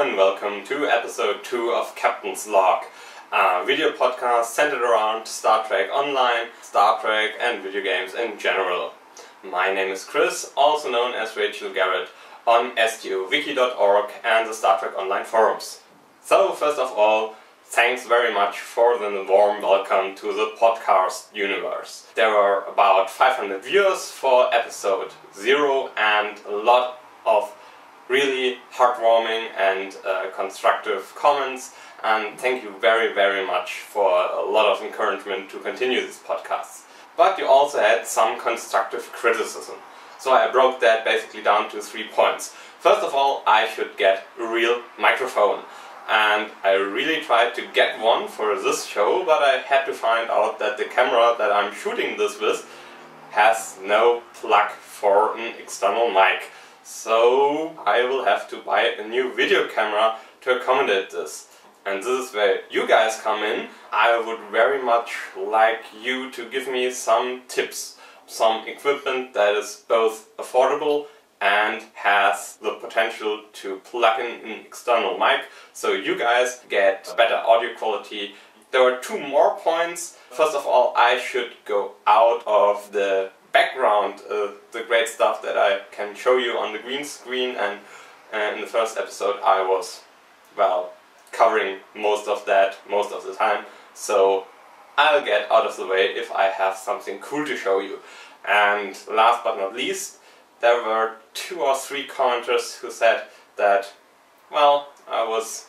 and welcome to episode 2 of Captain's Log, a video podcast centered around Star Trek Online, Star Trek and video games in general. My name is Chris, also known as Rachel Garrett, on stovwiki.org and the Star Trek Online forums. So first of all, thanks very much for the warm welcome to the podcast universe. There were about 500 viewers for episode 0 and a lot of really heartwarming and constructive comments, and thank you very much for a lot of encouragement to continue this podcast. But you also had some constructive criticism, so I broke that basically down to 3 points. First of all, I should get a real microphone, and I really tried to get one for this show, but I had to find out that the camera that I'm shooting this with has no plug for an external mic. So I will have to buy a new video camera to accommodate this. And this is where you guys come in. I would very much like you to give me some tips, some equipment that is both affordable and has the potential to plug in an external mic, so you guys get better audio quality. There were 2 more points. First of all, I should go out of the background, the great stuff that I can show you on the green screen, and in the first episode I was, well, covering most of that most of the time, so I'll get out of the way if I have something cool to show you. And last but not least, there were 2 or 3 commenters who said that, well, I was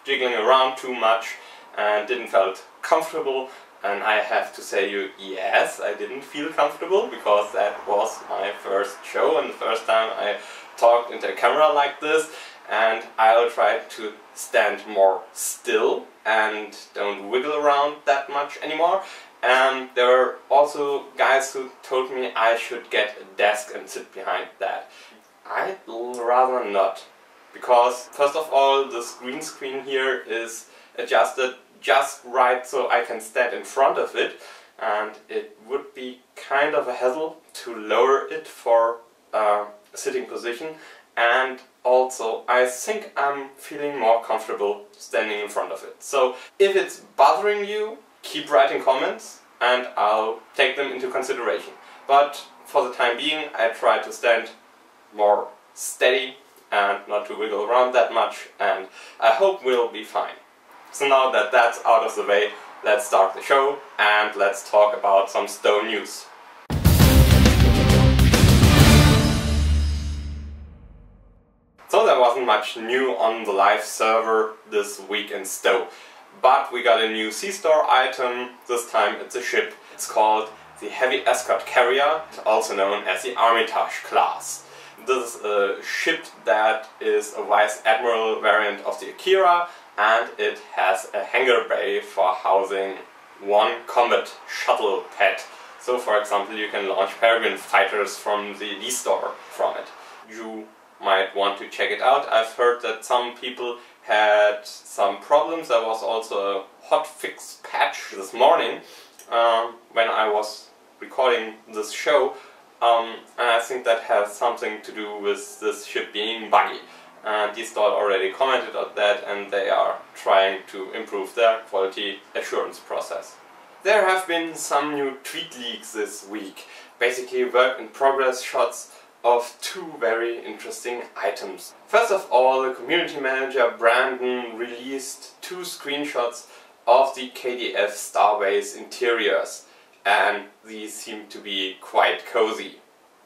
jiggling around too much and didn't feel comfortable. And I have to say you, yes, I didn't feel comfortable, because that was my first show and the first time I talked into a camera like this, and I'll try to stand more still and don't wiggle around that much anymore. And there were also guys who told me I should get a desk and sit behind that. I'd rather not, because first of all, this green screen here is adjusted just right so I can stand in front of it, and it would be kind of a hassle to lower it for a sitting position, and also I think I'm feeling more comfortable standing in front of it. So if it's bothering you, keep writing comments and I'll take them into consideration. But for the time being, I try to stand more steady and not to wiggle around that much, and I hope we'll be fine. So now that that's out of the way, let's start the show and let's talk about some Stowe news. So there wasn't much new on the live server this week in Stowe, but we got a new C-Store item. This time it's a ship. It's called the Heavy Escort Carrier, also known as the Armitage class. This is a ship that is a Vice Admiral variant of the Akira, and it has a hangar bay for housing 1 combat shuttle pad. So for example, you can launch Peregrine fighters from the dStahl from it. You might want to check it out. I've heard that some people had some problems. There was also a hotfix patch this morning when I was recording this show, and I think that has something to do with this ship being buggy. dStahl already commented on that, and they are trying to improve their quality assurance process. There have been some new tweet leaks this week, basically work in progress shots of 2 very interesting items. First of all, the community manager Brandon released 2 screenshots of the KDF Starbase interiors, and these seem to be quite cozy.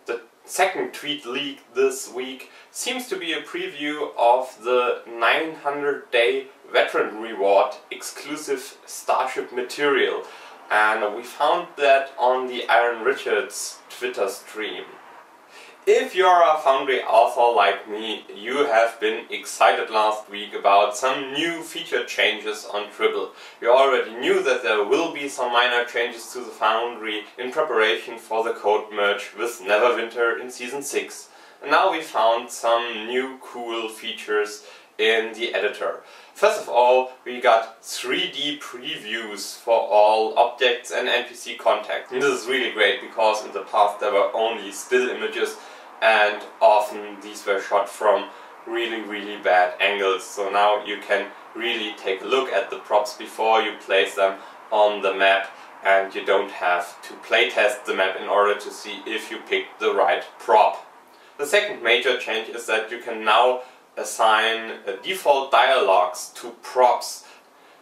The second tweet leak this week seems to be a preview of the 900-day veteran reward exclusive Starship material, and we found that on the Iron Richards Twitter stream. If you're a Foundry author like me, you have been excited last week about some new feature changes on Tribble. You already knew that there will be some minor changes to the Foundry in preparation for the code merge with Neverwinter in Season 6. And now we found some new cool features in the editor. First of all, we got 3D previews for all objects and NPC Contacs. And this is really great, because in the past there were only still images, and often these were shot from really bad angles. So now you can really take a look at the props before you place them on the map, and you don't have to playtest the map in order to see if you picked the right prop. The second major change is that you can now assign default dialogues to props.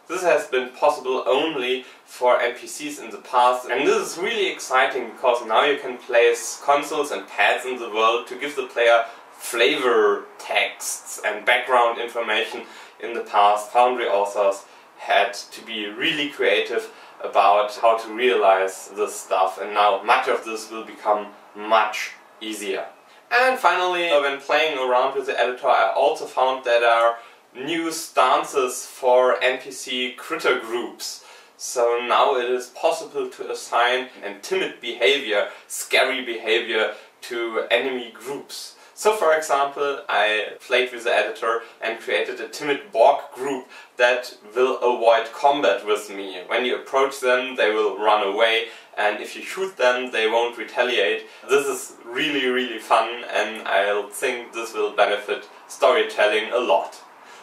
This has been possible only for NPCs in the past, and this is really exciting because now you can place consoles and pads in the world to give the player flavor texts and background information. In the past, Foundry authors had to be really creative about how to realize this stuff, and now much of this will become much easier. And finally, when playing around with the editor, I also found that there are new stances for NPC critter groups. So now it is possible to assign a timid behavior, scary behavior to enemy groups. So for example, I played with the editor and created a timid Borg group that will avoid combat with me. When you approach them, they will run away, and if you shoot them, they won't retaliate. This is really fun, and I think this will benefit storytelling a lot.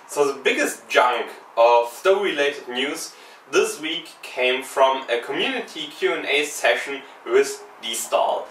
So the biggest chunk of story-related news this week came from a community Q&A session with dStahl.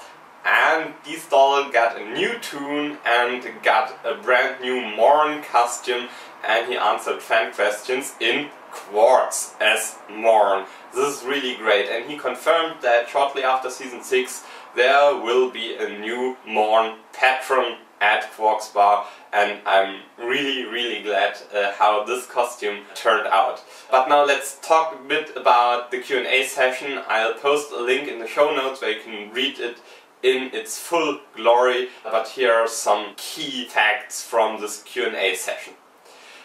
And dStahl got a new tune and got a brand new Morn costume, and he answered fan questions in Quarks as Morn. This is really great, and he confirmed that shortly after Season 6 there will be a new Morn patron at Quarks Bar, and I'm really glad how this costume turned out. But now let's talk a bit about the Q&A session. I'll post a link in the show notes where you can read it in its full glory, but here are some key facts from this Q&A session.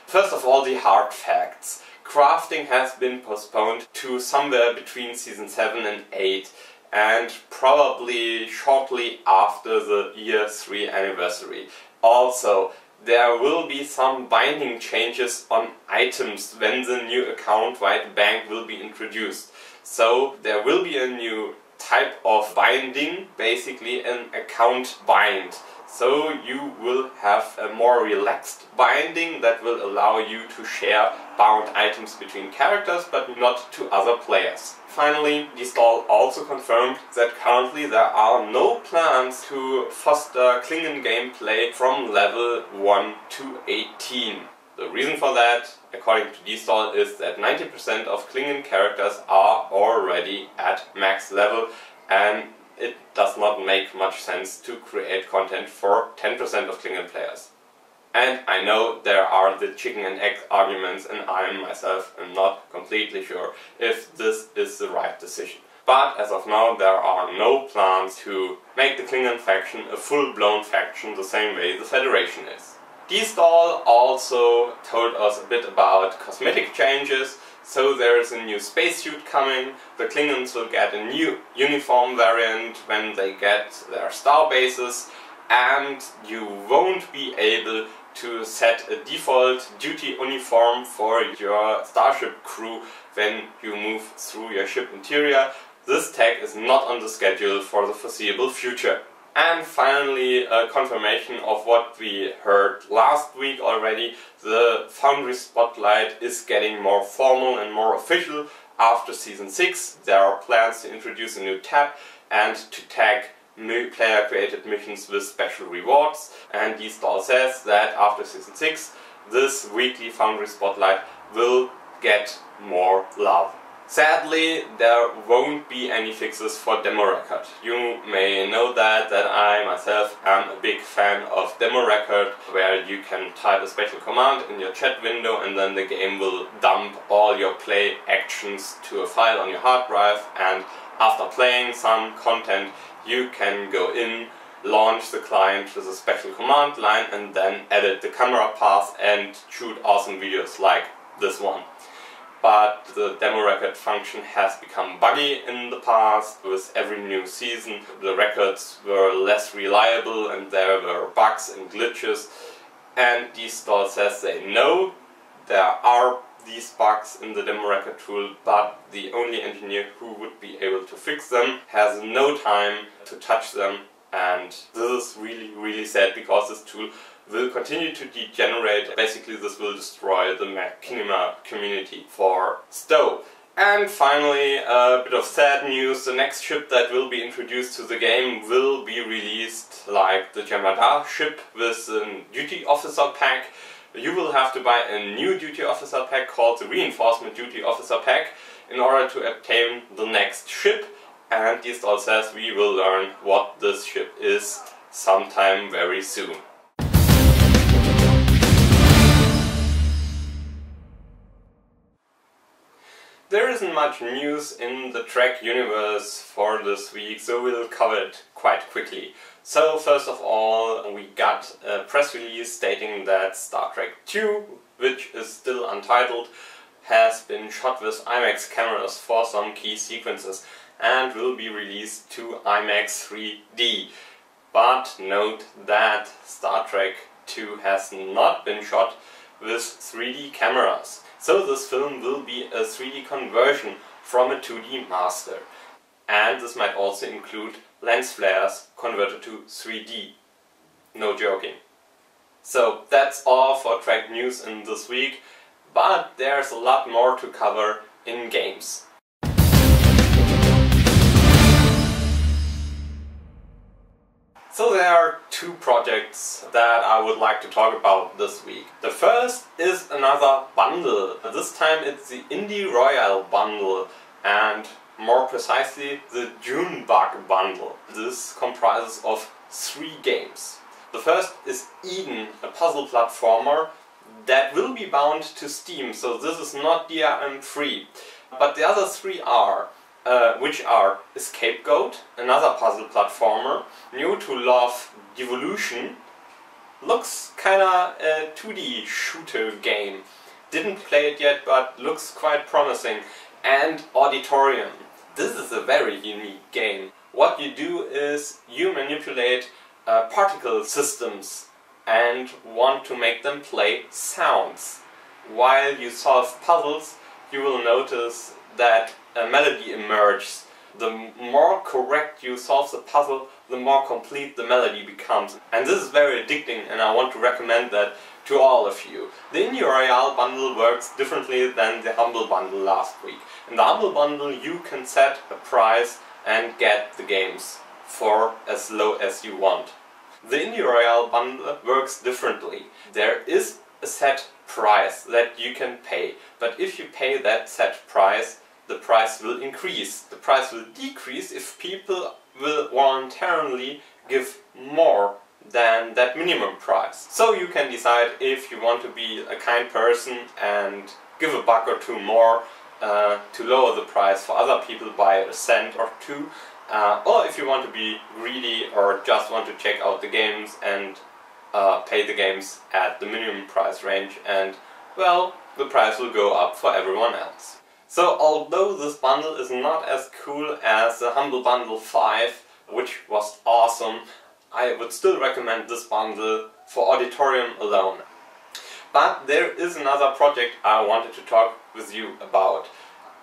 First of all, the hard facts. Crafting has been postponed to somewhere between Season 7 and 8, and probably shortly after the year 3 anniversary. Also, there will be some binding changes on items when the new account-wide bank will be introduced. So there will be a new type of binding, basically an account bind. So you will have a more relaxed binding that will allow you to share bound items between characters, but not to other players. Finally, dStahl also confirmed that currently there are no plans to foster Klingon gameplay from level 1 to 18. The reason for that, according to dStahl, is that 90% of Klingon characters are already at max level, and it does not make much sense to create content for 10% of Klingon players. And I know there are the chicken and egg arguments, and I myself am not completely sure if this is the right decision. But as of now, there are no plans to make the Klingon faction a full-blown faction the same way the Federation is. dStahl also told us a bit about cosmetic changes. So there is a new spacesuit coming, the Klingons will get a new uniform variant when they get their starbases, and you won't be able to set a default duty uniform for your starship crew when you move through your ship interior. This tag is not on the schedule for the foreseeable future. And finally, a confirmation of what we heard last week already. The Foundry Spotlight is getting more formal and more official after Season 6. There are plans to introduce a new tab and to tag new player-created missions with special rewards. And dStahl says that after Season 6, this weekly Foundry Spotlight will get more love. Sadly, there won't be any fixes for demo record. You may know that I myself am a big fan of demo record, where you can type a special command in your chat window and then the game will dump all your play actions to a file on your hard drive, and after playing some content you can go in, launch the client with a special command line and then edit the camera path and shoot awesome videos like this one. But the demo record function has become buggy in the past. With every new season, the records were less reliable and there were bugs and glitches. And dStahl says they know there are these bugs in the demo record tool, but the only engineer who would be able to fix them has no time to touch them. And this is really sad, because this tool will continue to degenerate. Basically this will destroy the Machinima community for Stowe. And finally, a bit of sad news, the next ship that will be introduced to the game will be released like the Jamada ship with a duty officer pack. You will have to buy a new duty officer pack called the Reinforcement Duty Officer pack in order to obtain the next ship. And dStahl says we will learn what this ship is sometime very soon. There isn't much news in the Trek universe for this week, so we'll cover it quite quickly. So first of all, we got a press release stating that Star Trek II, which is still untitled, has been shot with IMAX cameras for some key sequences and will be released to IMAX 3D. But note that Star Trek II has not been shot with 3D cameras. So this film will be a 3D conversion from a 2D master. And this might also include lens flares converted to 3D. No joking. So that's all for Trek news in this week, but there's a lot more to cover in games. So there are two projects that I would like to talk about this week. The first is another bundle. This time it's the Indie Royale bundle, and more precisely the Junebug bundle. This comprises of 3 games. The first is Eden, a puzzle platformer that will be bound to Steam, so this is not DRM free. But the other 3 are which are Scapegoat, another puzzle platformer, new to love Devolution, looks kinda a 2D shooter game. Didn't play it yet, but looks quite promising. And Auditorium. This is a very unique game. What you do is you manipulate particle systems and want to make them play sounds. While you solve puzzles, you will notice that a melody emerges. The more correct you solve the puzzle, the more complete the melody becomes. And this is very addicting, and I want to recommend that to all of you. The Indie Royale bundle works differently than the Humble bundle last week. In the Humble bundle you can set a price and get the games for as low as you want. The Indie Royale bundle works differently. There is a set price that you can pay, but if you pay that set price, the price will increase. The price will decrease if people will voluntarily give more than that minimum price. So you can decide if you want to be a kind person and give a buck or two more to lower the price for other people by a cent or two, or if you want to be greedy or just want to check out the games and pay the games at the minimum price range, and well, the price will go up for everyone else. So although this bundle is not as cool as the Humble Bundle 5, which was awesome, I would still recommend this bundle for Auditorium alone. But there is another project I wanted to talk with you about.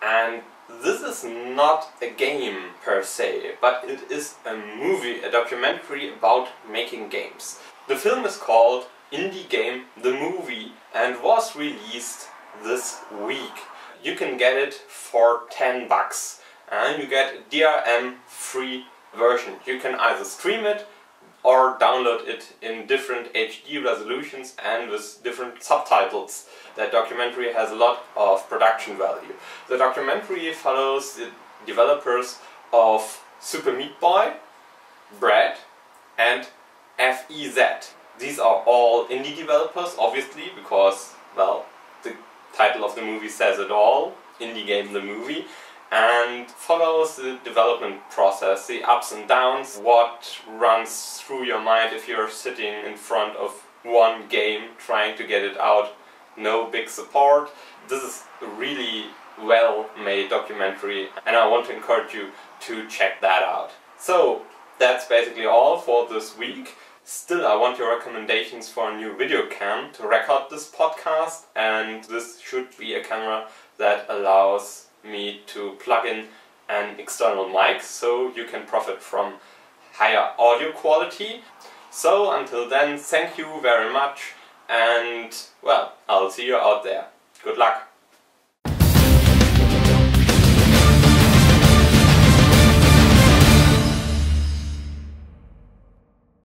And this is not a game per se, but it is a movie, a documentary about making games. The film is called Indie Game The Movie and was released this week. You can get it for $10 and you get a DRM free version. You can either stream it or download it in different HD resolutions and with different subtitles. That documentary has a lot of production value. The documentary follows the developers of Super Meat Boy, Bread and FEZ. These are all indie developers, obviously, because, well, the title of the movie says it all, Indie Game The Movie, and follows the development process, the ups and downs, what runs through your mind if you're sitting in front of one game trying to get it out. No big support. This is a really well-made documentary and I want to encourage you to check that out. So that's basically all for this week. Still, I want your recommendations for a new video cam to record this podcast, and this should be a camera that allows me to plug in an external mic so you can profit from higher audio quality. So until then, thank you very much, and well, I'll see you out there. Good luck!